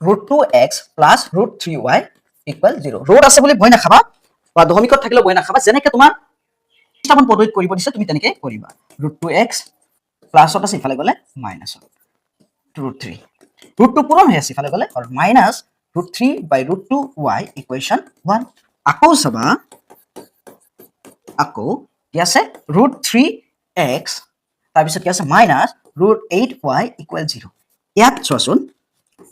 √2x plus √3y equal 0 road আছে বুলি ভয় নাখাবা বা দশমিকত থাকিলে ভয় নাখাবা যেনেকৈ তোমাৰ স্থাপন পদ্ধতিত কৰিব দিছে তুমি তেনেকৈ কৰিবা √2x প্লাছত আছে ইফালে গ'লে মাইনাছত √3 √2 পূৰণ হৈ আছে ইফালে গ'লে আৰু মাইনাছ √3/√2y ইকুৱেশ্যন 1 আকৌ চাবা আকৌ কি আছে √3x তাৰপিছত কি আছে মাইনাছ √8y ইকুৱেল 0 ইয়াত চোৱাচোন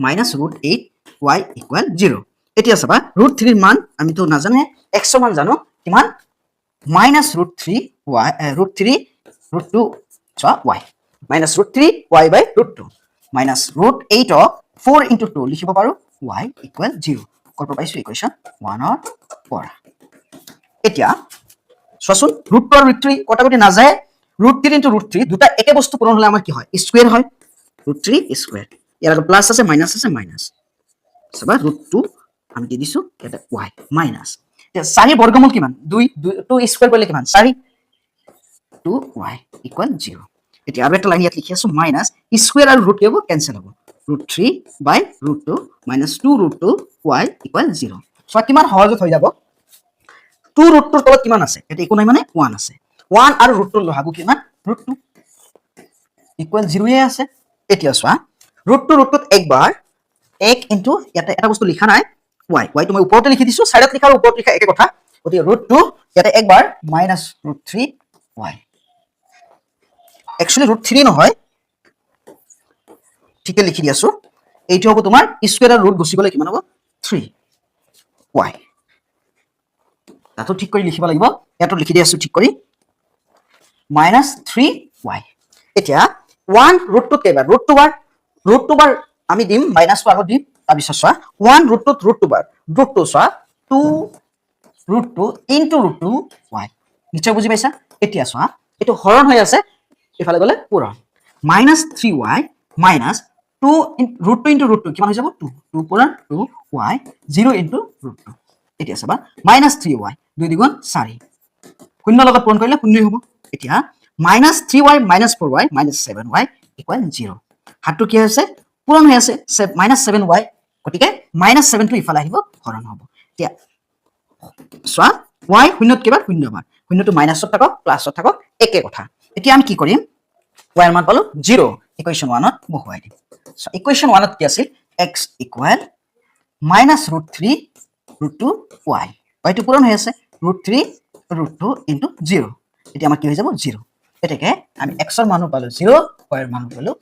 মাইনাছ √8y ইকুৱেল 0 এতিয়া চাবা √3 ৰ মান আমিতো নাজানে x ৰ মান জানো কিমান minus √3 y minus √3y/√2 minus √8 ক 4 × 2 লিখিব পাৰো y ইকুৱেল 0 কৰ পৰা পাইছো ইকুৱেশ্যন 1 ৰ পৰা এতিয়া চোৱাচোন √2 আৰু √3 কটাকটি নাযায় √3 × √3 দুটা একে বস্তু পূৰণ হলে আমাৰ কি হয় স্কয়াৰ হয় √3 স্কয়াৰ ইয়াৰ আগত প্লাস আছে মাইনাস চাবা √2 আমি দি দিছো এটা y মাইনাস এতিয়া 4 বৰ্গমূল কিমান 2 স্কয়াৰ কৰিলে কিমান 4 2y ইকুৱেল 0 এতিয়া আৰু এটা লাইন ইয়াত লিখি আছো মাইনাস স্কয়াৰ আৰু ৰুট কেবো কেনসেল হ'ব √3/√2 মাইনাস 2√2y ইকুৱেল 0 সো কিমান সহজত হৈ যাব 2 √2 ৰ তলত কিমান আছে এটা একো নাই মানে 1 আছে 1 আৰু √2 লহাগু কিমান √2 ইকুৱেল 0 এ আছে এতিয়া চোৱা √2 একবাৰ 1 ইনটু ইয়াতে এটা বস্তু লিখা নাই y তো মই ওপৰতে লিখি দিছো সাইডত লিখা আৰু ওপৰত লিখা একে কথা গতিকে √2 ইয়াতে একবাৰ মাইনাস √3y একচুয়ালি √3 নহয় ঠিকে লিখি দিছো এইটো হ'ব তোমাৰ স্কয়াৰ আৰু ৰুট গুছি গলে কিমান হ'ব 3y তাতো ঠিক কৰি লিখিব লাগিব ইয়াতো লিখি দিছো ঠিক কৰি মাইনাস 3y এতিয়া 1 √2 কেবাৰ √2 বাৰ আমি দিম মাইনাসটো আগত দিম তাৰপিছত চোৱা 1 √2 বাৰ √2 চোৱা 2 √2 ইনটু √2y নিশ্চয় বুজি পাইছা এতিয়া চোৱা এটো হৰণ হৈ আছে ইফালে গলে পূৰণ মাইনাস 3y মাইনাস 2 √2 ইনটু √2 কিমান হৈ যাব 2 পূৰণ 2y 0 ইনটু √2 এতিয়া চাবা মাইনাস 3y 2 দ্বিগুণ 4 শূন্য লগত পূৰণ কৰিলে শূন্য হ'ব এতিয়া minus 3y minus 4y minus 7y equal 0 হাতটো কি হৈছে পূৰণ হৈ আছে মাইনাস 7y গতিকে মাইনাস 7 টো ইফালে আহিব হৰণ হ'ব এতিয়া চোৱা y শূন্যত কেবাৰ শূন্য বাৰ শূন্যটো মাইনাসত থাকক প্লাসত থাকক একে কথা এতিয়া আমি কি কৰিম y এৰ মান পালো 0 ইকুৱেশ্যন 1 ত বহুৱাই দিম সো ইকুৱেশ্যন 1 ত কি আছিল x equal minus √3 √2y y টো পূৰণ হৈ আছে √3 √2 ইনটু 0 এতিয়া আমাৰ কি হৈ যাব 0 এটাকে আমি x ৰ মানো পালো 0 y ৰ মানো পালো